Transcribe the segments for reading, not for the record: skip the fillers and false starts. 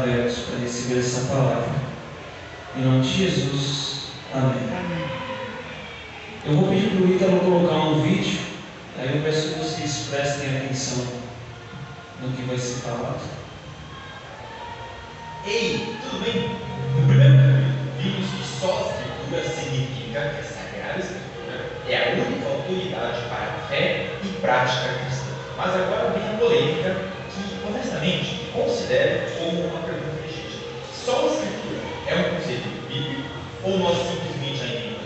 abertos para receber essa palavra. Em nome de Jesus, amém. Eu vou pedir para o Ítalo colocar um vídeo, aí eu peço que vocês prestem atenção no que vai ser falado. Ei, tudo bem? No primeiro capítulo, vimos que só a Escritura significa que a Sagrada Escritura é a única autoridade para a fé e prática cristã. Mas agora vem a polêmica que, honestamente, considero como uma pergunta legítima. Só a Escritura é um conceito bíblico ou nós simplesmente a inventamos?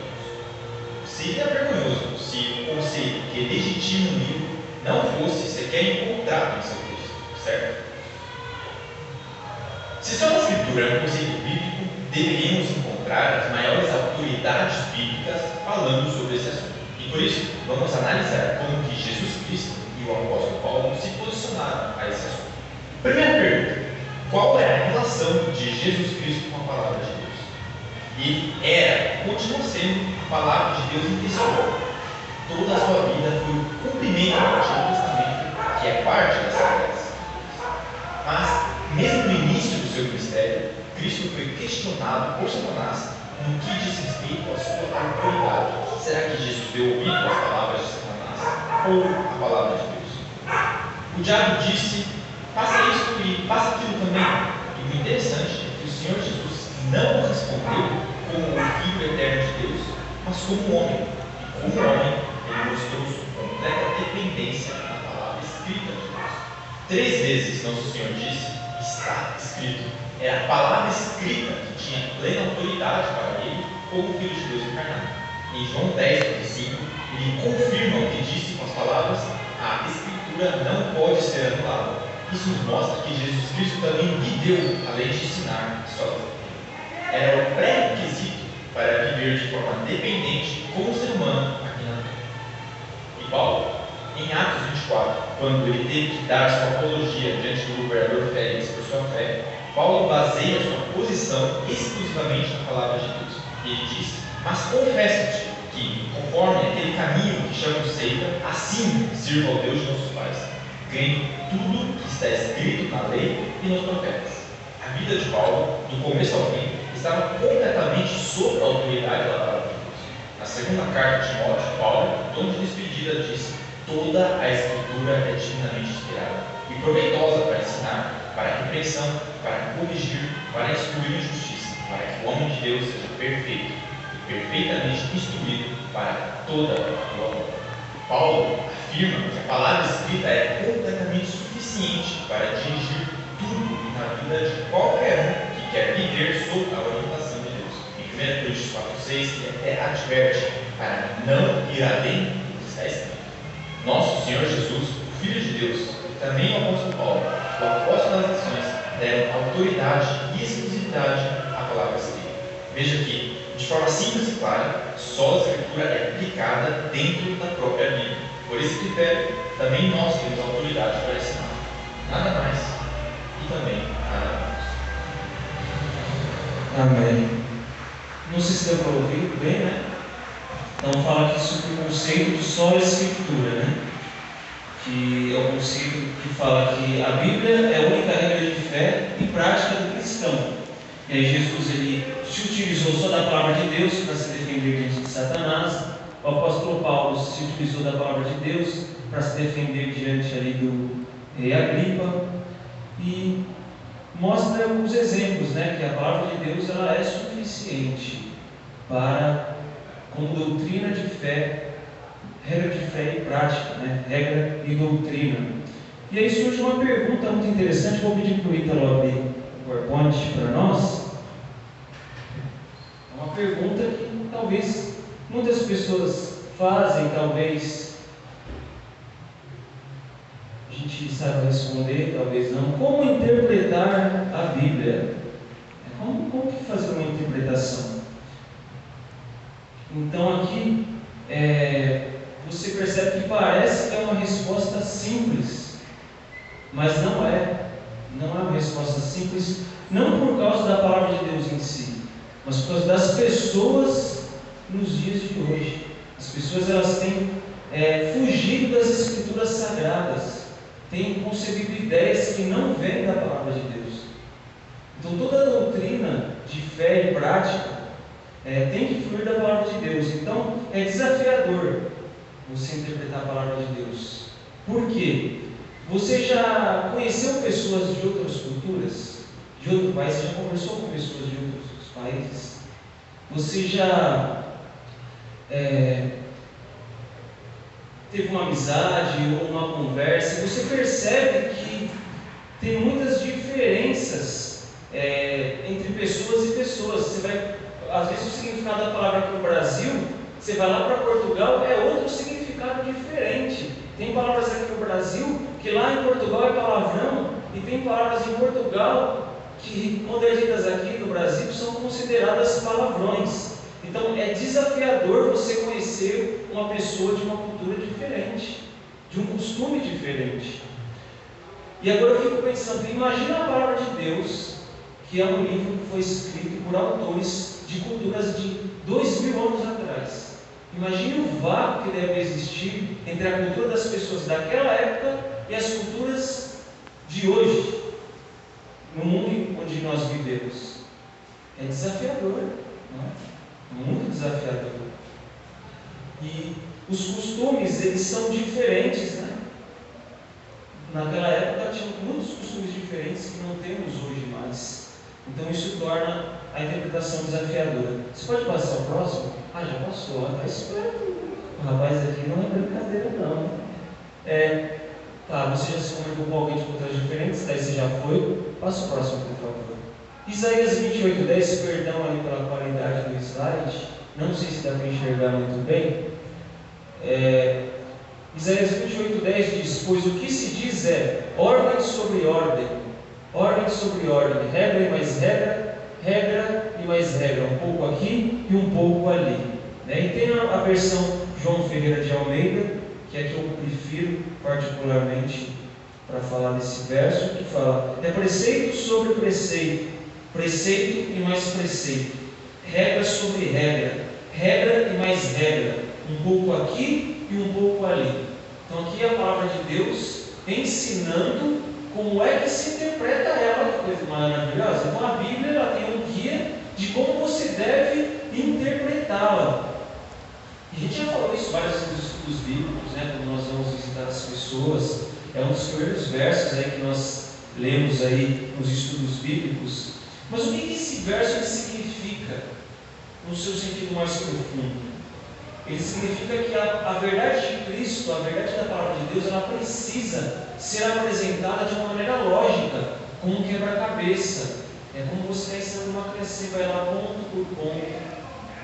Seria vergonhoso se o conceito que legitima um livro não fosse sequer encontrado em seu texto, certo? Se só a Escritura é um conceito bíblico, deveríamos encontrar as maiores autoridades bíblicas falando sobre esse assunto. E por isso, vamos analisar como que Jesus Cristo e o apóstolo Paulo se posicionaram a esse assunto. Primeira pergunta: qual é a relação de Jesus Cristo com a palavra de Deus? Ele era e continua sendo a palavra de Deus intencional. Toda a sua vida foi o cumprimento do Antigo Testamento, que é parte da Sagrada Escritura. Mas, mesmo no início do seu ministério, Cristo foi questionado por Satanás no que diz respeito à sua autoridade. Será que Jesus deu ouvido às palavras de Satanás ou à palavra de Deus? O diabo disse: faça isso e faça aquilo também. E o interessante é que o Senhor Jesus não respondeu como o Filho eterno de Deus, mas como homem. E como homem, ele mostrou sua completa dependência da palavra escrita de Deus. 3 vezes nosso Senhor disse: está escrito. Era a palavra escrita que tinha plena autoridade para ele como Filho de Deus encarnado. Em João 10:5, ele confirma o que disse com as palavras: a Escritura não pode ser anulada. Isso nos mostra que Jesus Cristo também viveu, além de ensinar, sozinho. Era o pré-requisito para viver de forma dependente como ser humano aqui na terra. E Paulo, em Atos 24, quando ele teve que dar sua apologia diante do governador Félix por sua fé, Paulo baseia sua posição exclusivamente na palavra de Deus. Ele diz: mas confesso-te que, conforme aquele caminho que chamam seita, assim sirvo ao Deus de nossos pais, crendo tudo que está escrito na lei e nos profetas. A vida de Paulo, do começo ao fim, estava completamente sob a autoridade da palavra de Deus. Na segunda carta de Timóteo, Paulo, no tom de despedida, diz: toda a Escritura é divinamente inspirada e proveitosa para ensinar, para a repreensão, para corrigir, para instruir em justiça, para que o homem de Deus seja perfeito e perfeitamente instruído para toda a boa obra. Paulo afirma que a palavra escrita é completamente suficiente para dirigir tudo na vida de qualquer um que quer viver sob a orientação de Deus. Em 1 Coríntios 4:6, ele até adverte para não ir além do que está escrito. Nosso Senhor Jesus, o Filho de Deus, e também o apóstolo Paulo, o apóstolo das nações, deram autoridade e exclusividade à palavra escrita. Veja que, de forma simples e clara, só a Escritura é aplicada dentro da própria Bíblia. Por esse critério, também nós temos autoridade para ensinar. Nada mais e também nada menos. Amém. Não sei se deu para ouvir bem, né? Então fala aqui sobre o conceito de só a Escritura, né? Que é o conceito que fala que a Bíblia é a única regra de fé e prática do cristão. E aí Jesus ele se utilizou só da palavra de Deus para se defender diante de Satanás. O apóstolo Paulo se utilizou da palavra de Deus para se defender diante ali do rei Agripa. E mostra os exemplos, né? Que a palavra de Deus ela é suficiente para, como doutrina de fé, regra de fé e prática, né? Regra e doutrina. E aí surge uma pergunta muito interessante. Vou pedir para o Ítalo abrir o PowerPoint para nós. É uma pergunta que talvez muitas pessoas fazem, talvez a gente saiba responder, talvez não. Como interpretar a Bíblia? Como que fazer uma interpretação? Então aqui você percebe que parece que é uma resposta simples, mas não é uma resposta simples, não por causa da palavra de Deus em si, mas por causa das pessoas nos dias de hoje. As pessoas elas têm fugido das Escrituras Sagradas, têm concebido ideias que não vêm da palavra de Deus. Então toda a doutrina de fé e prática tem que fluir da palavra de Deus. Então é desafiador você interpretar a palavra de Deus. Por quê? Você já conheceu pessoas de outras culturas, de outro país? Você já conversou com pessoas de outros países? Você já teve uma amizade ou uma conversa? Você percebe que tem muitas diferenças entre pessoas e pessoas. Você vai, às vezes, o significado da palavra aqui no Brasil, você vai lá para Portugal, é outro significado diferente. Tem palavras aqui no Brasil que lá em Portugal é palavrão, e tem palavras em Portugal que, quando é ditas aqui no Brasil, são consideradas palavrões. Então é desafiador você conhecer uma pessoa de uma cultura diferente, de um costume diferente. E agora eu fico pensando, imagina a palavra de Deus, que é um livro que foi escrito por autores de culturas de 2000 anos atrás. Imagine o vácuo que deve existir entre a cultura das pessoas daquela época e as culturas de hoje, no mundo onde nós vivemos. É desafiador, não é? Muito desafiador. E os costumes, eles são diferentes, né? Naquela época tinham muitos costumes diferentes que não temos hoje mais. Então isso torna a interpretação desafiadora. Você pode passar o próximo? Já passou, está esperto. O rapaz aqui não é brincadeira não. Você já se comunicou com alguém de culturas diferentes? Daí você já foi? Passa o próximo, por favor. Isaías 28:10, perdão ali pela qualidade do slide, não sei se dá para enxergar muito bem. Isaías 28:10 diz: pois o que se diz é ordem sobre ordem, regra e mais regra, regra e mais regra, um pouco aqui e um pouco ali. E tem a versão João Ferreira de Almeida, que é que eu prefiro particularmente para falar desse verso, que fala: é preceito sobre preceito, preceito e mais preceito, regra sobre regra, regra e mais regra, um pouco aqui e um pouco ali. Então aqui é a palavra de Deus ensinando como é que se interpreta ela, que coisa maravilhosa. Então a Bíblia ela tem um guia de como você deve interpretá-la. E a gente já falou isso várias vezes nos estudos bíblicos, quando nós vamos visitar as pessoas. É um dos primeiros versos que nós lemos aí nos estudos bíblicos. Mas o que esse verso significa no seu sentido mais profundo? Ele significa que a verdade de Cristo, a verdade da palavra de Deus, ela precisa ser apresentada de uma maneira lógica, como um quebra-cabeça. É como você está ensinando uma criança, você vai lá ponto por ponto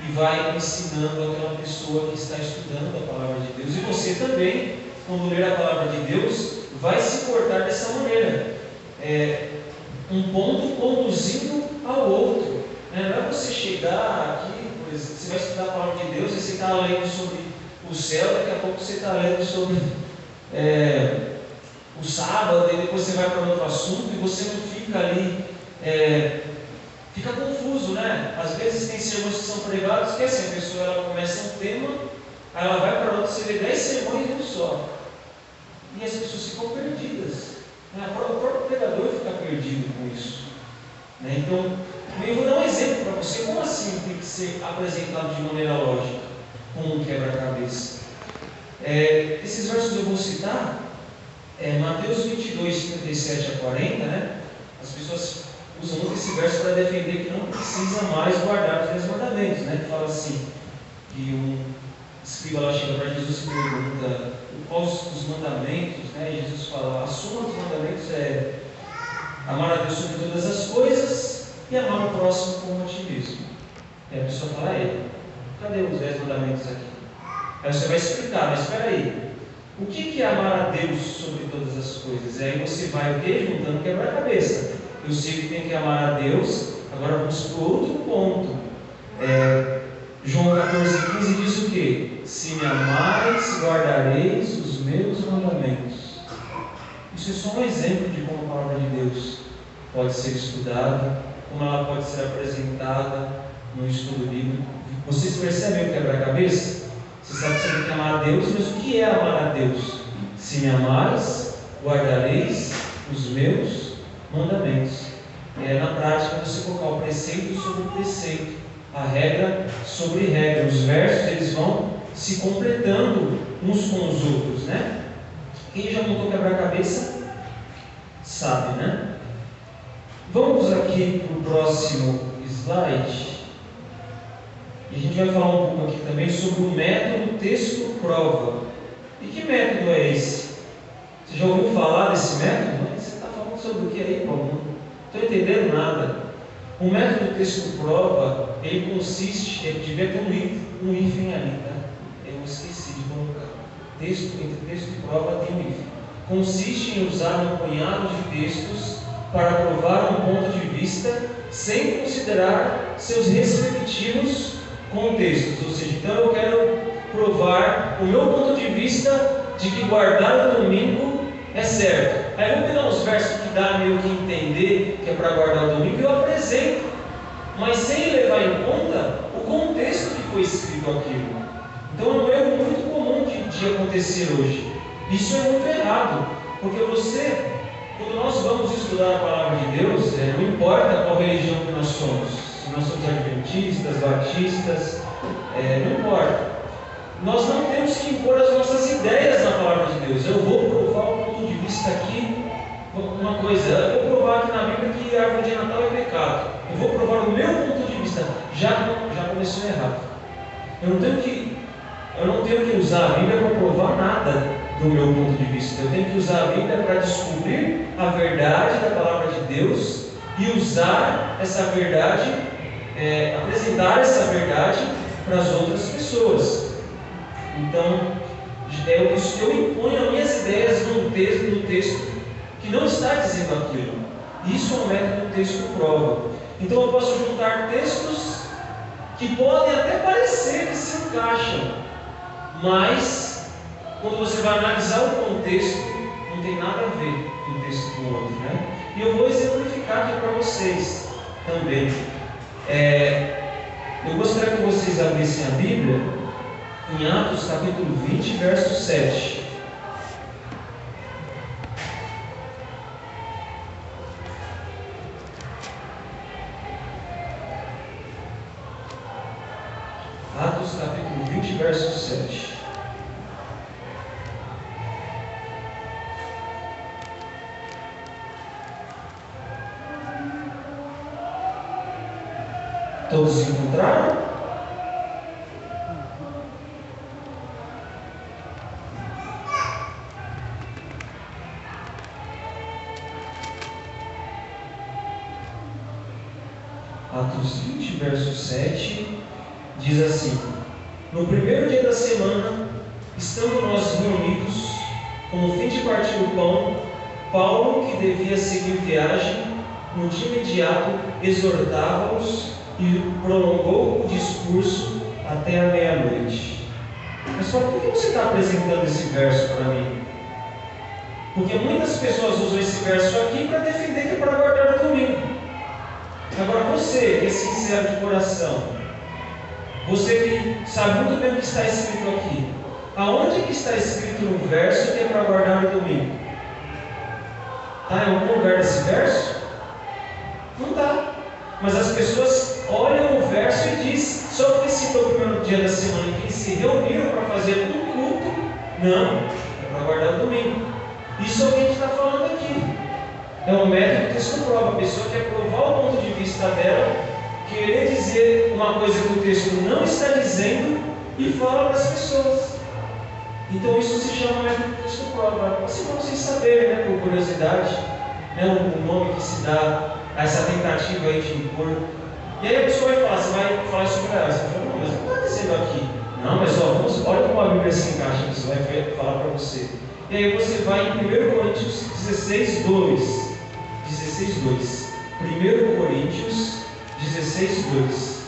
e vai ensinando aquela pessoa que está estudando a palavra de Deus. E você também, quando ler a palavra de Deus, vai se portar dessa maneira. Um ponto conduzindo ao outro. Não é você chegar aqui, você vai estudar a palavra de Deus e você está lendo sobre o céu, daqui a pouco você está lendo sobre o sábado, e depois você vai para outro assunto e você não fica ali, fica confuso, né? Às vezes tem sermões que são pregados que assim, a pessoa ela começa um tema, aí ela vai para outro, você vê 10 sermões em um só, e as pessoas ficam perdidas. O próprio pregador fica perdido com isso. Então, eu vou dar um exemplo para você. Como assim tem que ser apresentado de maneira lógica, como um quebra-cabeça? Esses versos eu vou citar, Mateus 22, 37 a 40, As pessoas usam muito esse verso para defender que não precisa mais guardar os 10 mandamentos, Que fala assim, que um escriba lá chega para Jesus e pergunta quais os mandamentos, e Jesus fala: a suma dos mandamentos é amar a Deus sobre todas as coisas e amar o próximo como a ti mesmo. E a pessoa fala: cadê os 10 mandamentos aqui? Aí você vai explicar: mas espera aí, o que é amar a Deus sobre todas as coisas? E aí você vai juntando quebra-cabeça. Eu sei que tem que amar a Deus, agora vamos para o outro ponto. João 14,15 diz o quê? Se me amais, guardareis os meus mandamentos. Isso é só um exemplo de como a palavra de Deus pode ser estudada, como ela pode ser apresentada no estudo bíblico. Vocês percebem o quebra-cabeça? Você sabe que você tem que amar a Deus, mas o que é amar a Deus? Se me amais, guardareis os meus mandamentos. na prática você colocar o preceito sobre o preceito, a regra sobre regra. Os versos eles vão se completando uns com os outros, né? Quem já montou quebra-cabeça sabe, né? Vamos aqui para o próximo slide. E a gente vai falar um pouco aqui também sobre o método texto-prova. E que método é esse? Você já ouviu falar desse método? Você está falando sobre o que aí, Paulo? Não estou entendendo nada. O método texto-prova, ele consiste, devia ter um hífen ali, tá? Eu esqueci de colocar. Entre texto e prova tem um hífen. Consiste em usar um punhado de textos para provar um ponto de vista sem considerar seus respectivos contextos. Ou seja, então eu quero provar o meu ponto de vista de que guardar o domingo é certo. Aí eu vou pegar uns versos que dá meio que entender que é para guardar o domingo e eu apresento, mas sem levar em conta o contexto que foi escrito aquilo. Então é um erro muito comum de acontecer hoje. Isso é muito errado, porque quando nós vamos estudar a palavra de Deus, não importa qual religião que nós somos, se nós somos adventistas, batistas, não importa. Nós não temos que impor as nossas ideias na palavra de Deus. Eu vou provar o ponto de vista aqui, uma coisa, eu vou provar aqui na Bíblia que a árvore de Natal é pecado. Eu vou provar o meu ponto de vista. Já começou errado. Eu não tenho que usar a Bíblia para provar nada do meu ponto de vista. Eu tenho que usar a Bíblia para descobrir a verdade da palavra de Deus e usar essa verdade, apresentar essa verdade para as outras pessoas. Então, eu imponho as minhas ideias no texto que não está dizendo aquilo. Isso é um método texto-prova. Então eu posso juntar textos que podem até parecer que se encaixam, mas quando você vai analisar o contexto, não tem nada a ver um texto com o outro, né? E eu vou exemplificar aqui para vocês também. Eu gostaria que vocês abrissem a Bíblia em Atos capítulo 20, verso 7. Atos capítulo 20, verso 7. Todos se encontraram? Atos 20, verso 7 diz assim: no primeiro dia da semana, estando nós reunidos, com o fim de partir o pão, Paulo, que devia seguir viagem, no dia imediato exortava-os e prolongou o discurso até a meia-noite. Mas só por que você está apresentando esse verso para mim? Porque muitas pessoas usam esse verso aqui para defender que é para guardar o domingo. Agora você, que é sincero de coração, você que sabe muito bem o que está escrito aqui, aonde que está escrito no verso que é para guardar o domingo? Está em algum lugar desse verso? Não está. Mas as pessoas olham o verso e dizem, só porque citou o primeiro dia da semana em que eles se reuniram para fazer um culto, não, é para guardar o domingo. Isso é o que a gente está falando aqui. É um método texto-prova. A pessoa quer provar o ponto de vista dela, querer dizer uma coisa que o texto não está dizendo e fala para as pessoas. Então isso se chama método texto-prova. Assim para vocês saberem, né, por curiosidade, né, o nome que se dá a essa tentativa aí de impor. E aí a pessoa vai falar, você vai falar sobre ela. Você vai falar, não, mas não está dizendo aqui. Não, mas olha como a Bíblia se encaixa, isso vai falar para você. E aí você vai em 1 Coríntios 16, 2. 16, 2. 1 Coríntios 16, 2.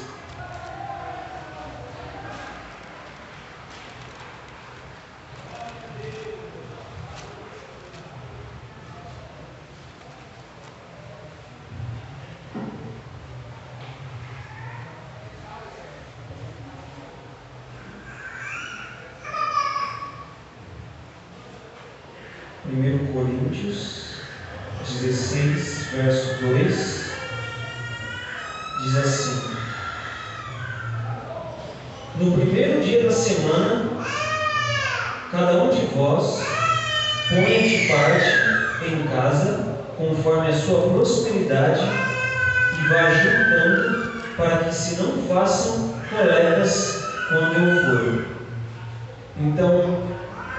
Coríntios 16, verso 2. diz assim: no primeiro dia da semana, cada um de vós ponha de parte em casa, conforme a sua prosperidade, e vá juntando, para que se não façam coletas quando eu for. Então,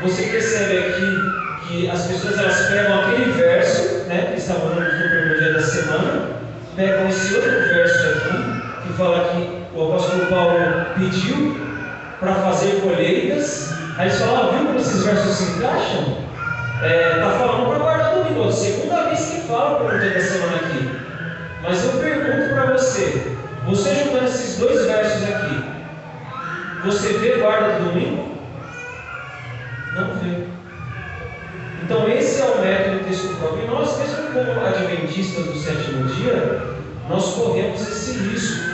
você percebe aqui que as pessoas elas pegam aquele verso, né, que está falando no primeiro dia da semana, pegam esse outro verso aqui, que fala que o apóstolo Paulo pediu para fazer colheitas. Aí eles falam: viu como esses versos se encaixam? Está falando para guardar o domingo. Segunda vez que fala para o dia da semana aqui. Mas eu pergunto para você: você juntando esses dois versos aqui, você vê guarda do domingo? Não vê. Então esse é o método do texto próprio. E nós, mesmo como adventistas do sétimo dia, nós corremos esse risco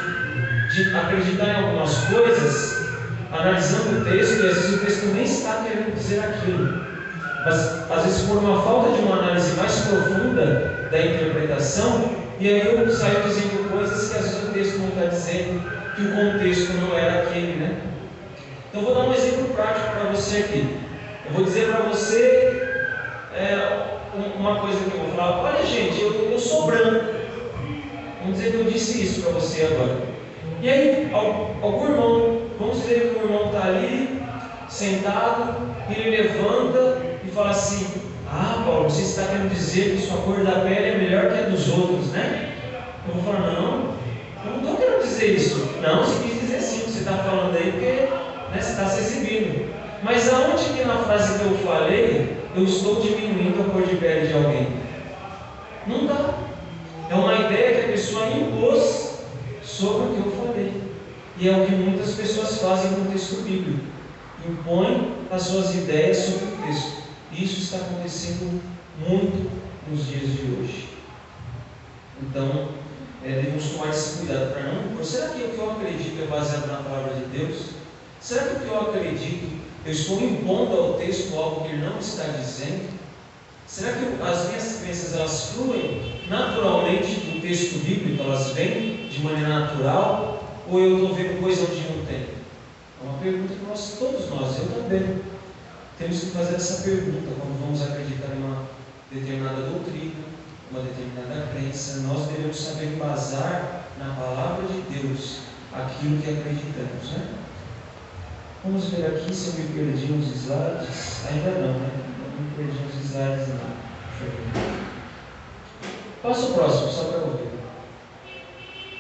de acreditar em algumas coisas, analisando o texto, e às vezes o texto nem está querendo dizer aquilo. Mas às vezes por uma falta de uma análise mais profunda da interpretação, e aí eu saio dizendo coisas que às vezes o texto não está dizendo, que o contexto não era aquele, né? Então eu vou dar um exemplo prático para você aqui. Eu vou dizer para você uma coisa que eu vou falar: olha gente, eu sou branco. Vamos dizer que eu disse isso para você agora. E aí, algum irmão, vamos dizer que o irmão está ali, sentado, e ele levanta e fala assim: ah, Paulo, você está querendo dizer que sua cor da pele é melhor que a dos outros, né? Eu vou falar: não, eu não estou querendo dizer isso. Não, você quis dizer sim, você está falando aí porque, né, você está se exibindo. Mas aonde que na frase que eu falei, eu estou diminuindo a cor de pele de alguém? Não dá. É uma ideia que a pessoa impôs sobre o que eu falei. E é o que muitas pessoas fazem no texto bíblico. Impõem as suas ideias sobre o texto. Isso está acontecendo muito nos dias de hoje. Então, devemos tomar esse cuidado para não... Será que o que eu acredito é baseado na palavra de Deus? Será que o que eu acredito, eu estou impondo ao texto algo que ele não está dizendo? Será que as minhas crenças elas fluem naturalmente do texto bíblico? Elas vêm de maneira natural? Ou eu estou vendo coisa onde não tem? É uma pergunta que todos nós, eu também, temos que fazer essa pergunta quando vamos acreditar em uma determinada doutrina, uma determinada crença. Nós devemos saber embasar na palavra de Deus aquilo que acreditamos, né? Vamos ver aqui se eu me perdi nos slides. Ainda não, né? Não me perdi nos slides, não. Passa o próximo, só para eu ver.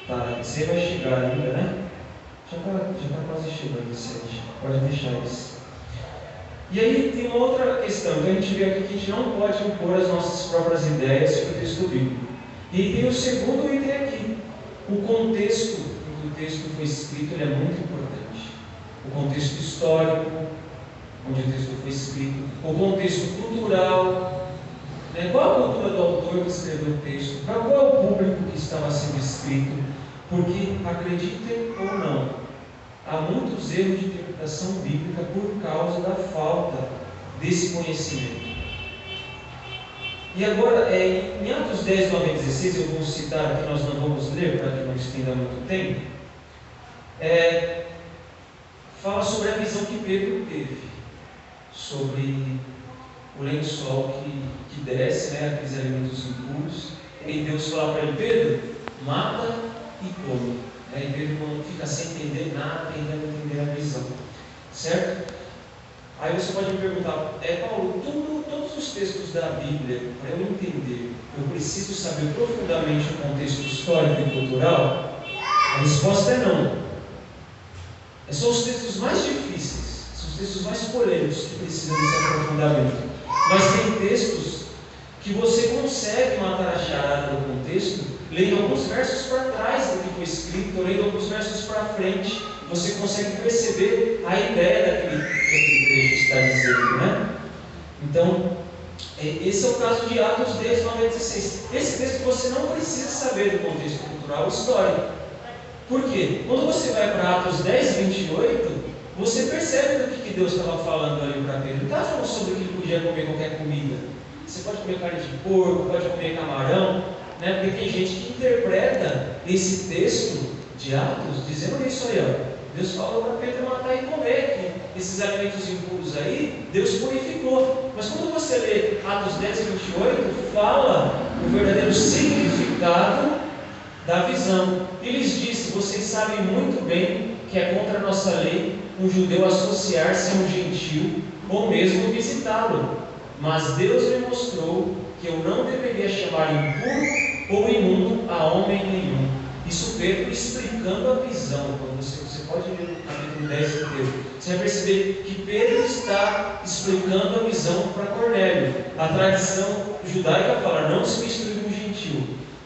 Tá, você vai chegar ainda, né? Já está quase chegando esse aí. Pode deixar isso. E aí tem uma outra questão que a gente vê aqui, que a gente não pode impor as nossas próprias ideias sobre o texto bíblico. E tem o segundo item aqui. O contexto em que o texto foi escrito, ele é muito importante. O contexto histórico, onde o texto foi escrito, o contexto cultural, né? Qual a cultura do autor que escreveu o texto, para qual é o público que estava sendo escrito, porque, acreditem ou não, há muitos erros de interpretação bíblica por causa da falta desse conhecimento. E agora, em Atos 10, 9 e 16, eu vou citar aqui, nós não vamos ler para que não estenda muito tempo, fala sobre a visão que Pedro teve, sobre o lençol que desce, né, aqueles alimentos impuros, e Deus fala para ele: Pedro, mata e come. E Pedro não fica sem entender nada, tentando entender a visão, certo? Aí você pode me perguntar: Paulo, todos os textos da Bíblia, para eu entender, eu preciso saber profundamente o contexto histórico e cultural? A resposta é não. São os textos mais difíceis, são os textos mais polêmicos que precisam desse aprofundamento. Mas tem textos que você consegue matar a charada do contexto, lendo alguns versos para trás do que foi escrito, lendo alguns versos para frente, você consegue perceber a ideia daquele trecho que está dizendo, né? Então, esse é o caso de Atos 10, 9 e 16. Esse texto você não precisa saber do contexto cultural e histórico. Por quê? Quando você vai para Atos 10, 28, você percebe do que Deus estava falando ali para Pedro. Ele estava falando sobre que ele podia comer qualquer comida. Você pode comer carne de porco, pode comer camarão, né? Porque tem gente que interpreta esse texto de Atos dizendo isso aí, ó. Deus falou para Pedro matar e comer, que esses alimentos impuros aí, Deus purificou. Mas quando você lê Atos 10 e 28, fala o verdadeiro significado da visão. E lhes disse: vocês sabem muito bem que é contra a nossa lei um judeu associar-se a um gentil ou mesmo visitá-lo. Mas Deus me mostrou que eu não deveria chamar impuro ou imundo a homem nenhum. Isso Pedro explicando a visão. Quando você pode ler o capítulo 10 inteiro, você vai perceber que Pedro está explicando a visão para Cornélio. A tradição judaica fala: não se misture com gentil.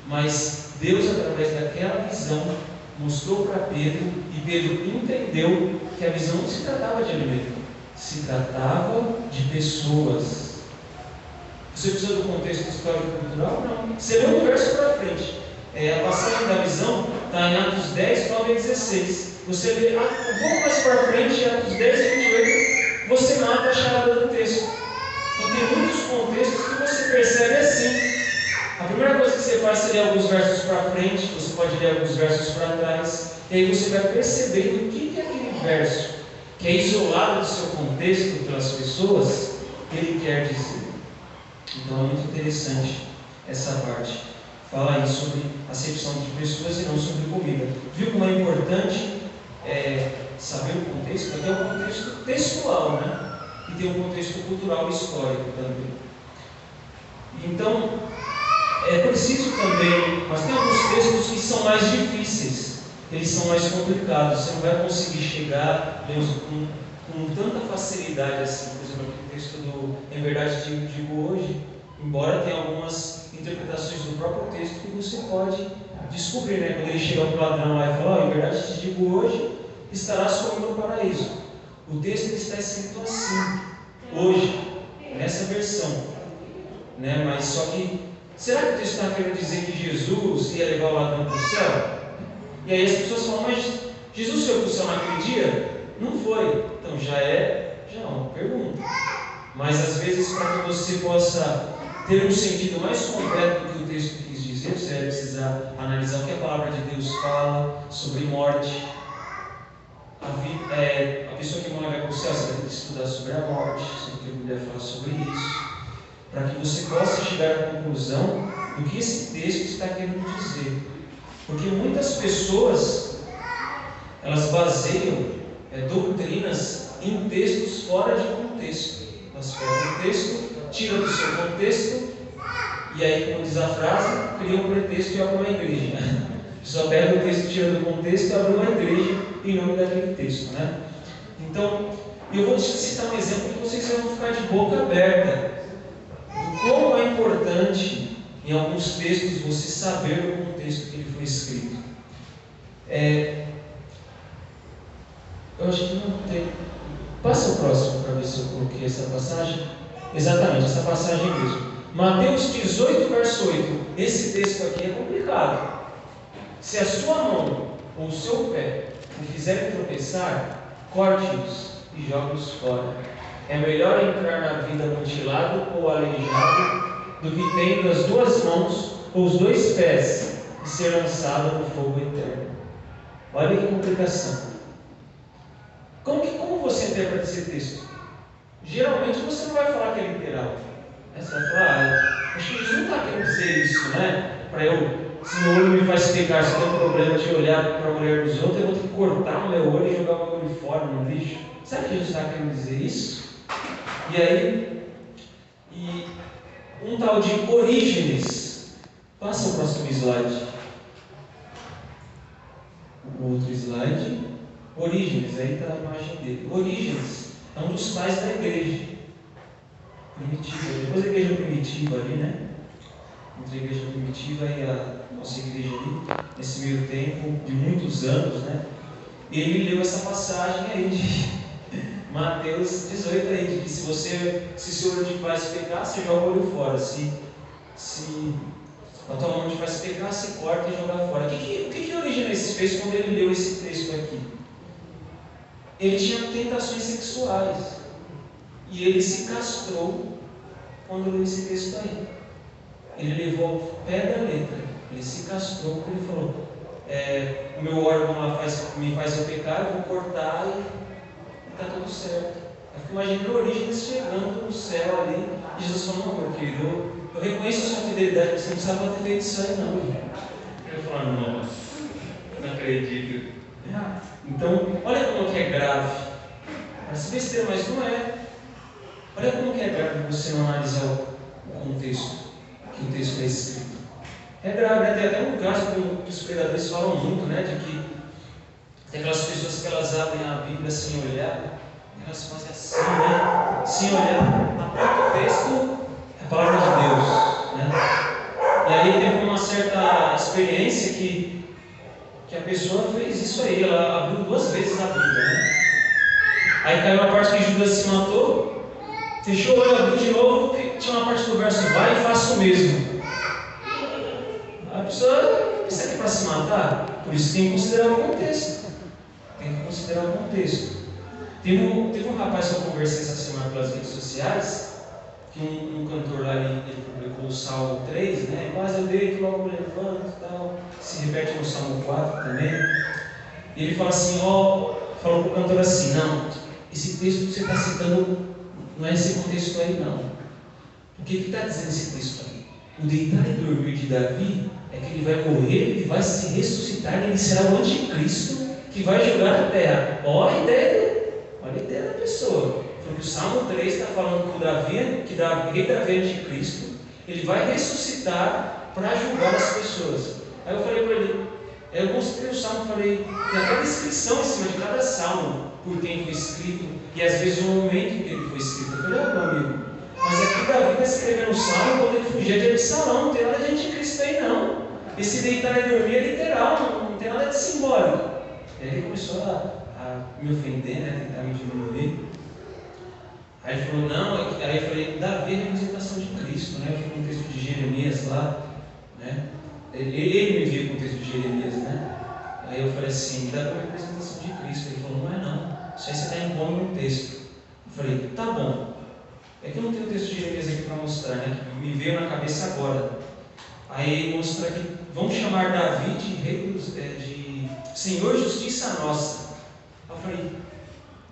Mas Deus, através daquela visão, mostrou para Pedro, e Pedro entendeu que a visão não se tratava de alimento, se tratava de pessoas. Você precisa do contexto histórico e cultural? Não. Você lê um verso para frente. A passagem da visão está em Atos 10, 9 e 16. Você lê um pouco mais para frente, Atos 10 e 28, você mata a charada do texto. Então tem muitos contextos que você percebe assim. A primeira coisa que você faz, você lê alguns versos para frente, você pode ler alguns versos para trás, e aí você vai percebendo o que é aquele verso, que é isolado do seu contexto pelas pessoas, ele quer dizer. Então é muito interessante essa parte. Fala aí sobre acepção de pessoas e não sobre comida. Viu como é importante saber o contexto? Aqui é um contexto textual, né? E tem um contexto cultural e histórico também. Então, é preciso também, mas tem alguns textos que são mais difíceis, eles são mais complicados, você não vai conseguir chegar com tanta facilidade assim. Por exemplo, o texto do Em Verdade Te Digo Hoje, embora tenha algumas interpretações do próprio texto que você pode descobrir, né? Quando ele chega para o ladrão lá e fala: em verdade te digo hoje, estarás comigo no paraíso. O texto está escrito assim, hoje, nessa versão, né? Mas só que, será que o texto está querendo dizer que Jesus ia levar o ladrão para o céu? E aí as pessoas falam: mas Jesus foi para o céu naquele dia? Não foi. Então já é uma pergunta. Mas às vezes, para que você possa ter um sentido mais completo do que o texto quis dizer, você vai precisar analisar o que a palavra de Deus fala sobre morte. A pessoa que morre vai para o céu, você vai ter que estudar sobre a morte, sobre o que a Bíblia fala sobre isso, para que você possa chegar à conclusão do que esse texto está querendo dizer. Porque muitas pessoas, elas baseiam doutrinas em textos fora de contexto. Elas pegam o texto, tiram do seu contexto, e aí, como diz a frase, cria um pretexto e abre uma igreja. Só pega o texto, tira do contexto e abre uma igreja em nome daquele texto, né? Então, eu vou citar um exemplo que vocês vão ficar de boca aberta do como é importante em alguns textos você saber o contexto que ele foi escrito. Eu acho que não tem. Passa o próximo para ver se eu coloquei essa passagem. Exatamente, essa passagem mesmo. Mateus 18, verso 8. Esse texto aqui é complicado. Se a sua mão ou o seu pé o fizerem tropeçar, corte-os e jogue-os fora. É melhor entrar na vida mutilado ou aleijado do que tendo as duas mãos ou os dois pés e ser lançado no fogo eterno. Olha que complicação. Como você interpreta esse texto? Geralmente você não vai falar que é literal. Você vai falar: acho que Jesus não está querendo dizer isso, né? Se meu olho me faz pecar, se eu tenho problema de olhar para a mulher dos outros, eu vou ter que cortar o meu olho e jogar o meu olho fora no lixo. Sabe que Jesus está querendo dizer isso? E aí, um tal de Orígenes. Passa o próximo slide. O outro slide. Orígenes, aí está a imagem dele. Orígenes é um dos pais da igreja primitiva, depois a igreja primitiva ali, né? Entre a igreja primitiva e a nossa igreja ali, nesse meio tempo de muitos anos, né? Ele leu essa passagem aí de Mateus 18 aí, de que se seu olho te faz pecar, você joga o olho fora. Se a tua mão te faz pecar, você corta e joga fora. O que Orígenes fez quando ele leu esse texto aqui? Ele tinha tentações sexuais e ele se castrou quando leu esse texto aí. Ele levou ao pé da letra Ele se castrou porque ele falou: o meu órgão lá me faz eu pecar, eu vou cortar e está tudo certo. Eu fico imaginando Orígenes chegando no céu ali, e Jesus falou: não, meu querido, eu reconheço a sua fidelidade, mas você não precisava ter feito isso aí, não. Ele falou: nossa, não acredito. Então, olha como que é grave. Parece besteira, mas não é. Olha como que é grave você não analisar o contexto que o texto é escrito. É grave, né? Tem até um caso que os pregadores falam muito, né? De que tem aquelas pessoas que elas abrem a Bíblia sem olhar, elas fazem assim, né? Sem olhar. Na próprio texto é a palavra de Deus, né? E aí teve uma certa experiência que a pessoa fez isso aí, ela abriu 2 vezes a Bíblia, né? Aí caiu a parte que Judas se matou, fechou o olho, abriu de novo, tinha uma parte do verso: vai e faça o mesmo. A pessoa, isso aqui é para se matar? Por isso tem que considerar o contexto. Tem que considerar o contexto. Teve um rapaz que eu conversei essa semana pelas redes sociais, que um cantor lá, ele publicou o Salmo 3, né? Mas eu deito, logo levanto e tal. Se repete no Salmo 4 também. E ele fala assim, falou para o cantor assim: não, esse texto que você está citando não é esse contexto aí, não. O que está dizendo esse texto aí? O deitar e dormir de Davi é que ele vai morrer, ele vai se ressuscitar, ele será o anticristo que vai julgar a terra. Olha a ideia da pessoa. Porque o Salmo 3 está falando que o rei Davi é anticristo, ele vai ressuscitar para julgar as pessoas. Aí eu falei para ele, eu mostrei o Salmo e falei, tem até descrição em cima de cada Salmo, por quem foi escrito, e às vezes o momento em que ele foi escrito. Eu falei: meu amigo, mas aqui Davi está escrevendo o Salmo quando ele fugia de Absalão, não tem nada de anticristo aí não. Esse deitar e dormir é literal, não tem nada de simbólico. E aí ele começou a me ofender, né, tentar me diminuir. Aí ele falou: não, aí eu falei: Davi é a representação de Cristo, né? Eu fui com o texto de Jeremias lá, né? Ele me viu com o texto de Jeremias, né? Aí eu falei assim: Davi é a representação de Cristo. Ele falou: não é não, isso aí você está impondo no texto. Eu falei: tá bom. É que eu não tenho o texto de Jeremias aqui para mostrar, né? Que me veio na cabeça agora. Aí mostra que vamos chamar Davi de rei de Senhor Justiça Nossa. Eu falei: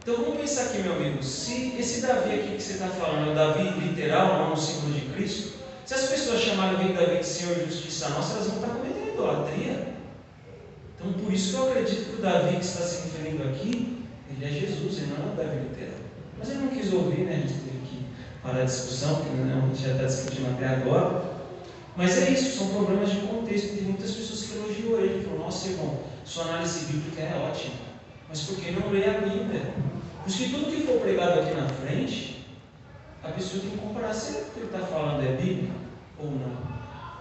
então vamos pensar aqui, meu amigo, se esse Davi aqui que você está falando é o Davi literal, não no símbolo de Cristo, se as pessoas chamarem o rei Davi de Senhor Justiça Nossa, elas vão estar cometendo idolatria. Então por isso que eu acredito que o Davi que está se referindo aqui, ele é Jesus, ele não é o Davi literal. Mas ele não quis ouvir, né? A gente teve que parar a discussão, porque a gente já está discutindo até agora. Mas é isso, são problemas de contexto. Tem muitas pessoas que elogiam ele, falam: nossa, irmão, sua análise bíblica é ótima, mas por que não lê a Bíblia? Porque tudo que for pregado aqui na frente, a pessoa tem que comparar se o que ele está falando é bíblico ou não.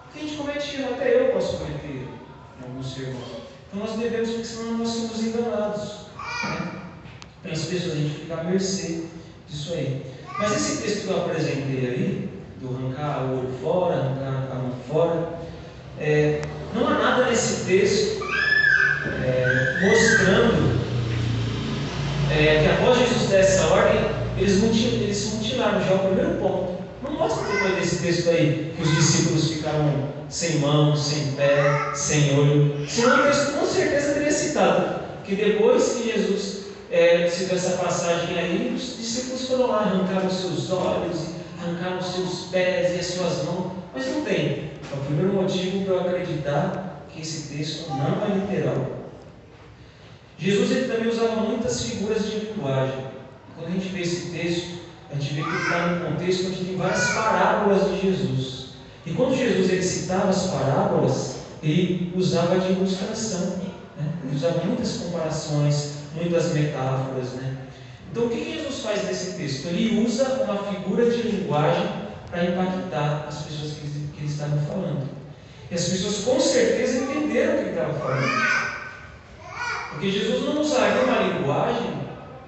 Porque a gente comete erro, até eu posso cometer erro em alguns sermões. Então nós devemos, porque senão nós somos enganados, né? Para as pessoas, a gente fica à mercê disso aí. Mas esse texto que eu apresentei aí, do arrancar o olho fora, arrancar a mão fora, não há nada nesse texto mostrando que após Jesus der essa ordem, eles se mutilaram, já é o primeiro ponto. Não mostra depois desse texto aí que os discípulos ficaram sem mão, sem pé, sem olho. Senão o texto com certeza teria citado que depois que Jesus citou essa passagem aí, os discípulos foram lá, arrancaram os seus olhos, arrancaram os seus pés e as suas mãos, mas não tem. É o primeiro motivo para eu acreditar que esse texto não é literal. Jesus ele também usava muitas figuras de linguagem. Quando a gente vê esse texto, a gente vê que ele está num contexto onde tem várias parábolas de Jesus. E quando Jesus ele citava as parábolas, ele usava de ilustração, né? Ele usava muitas comparações, muitas metáforas, né? Então o que Jesus faz nesse texto? Ele usa uma figura de linguagem para impactar as pessoas que ele estava falando. E as pessoas com certeza entenderam o que ele estava falando. Porque Jesus não usaria uma linguagem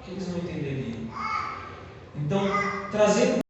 que eles não entenderiam. Então, trazendo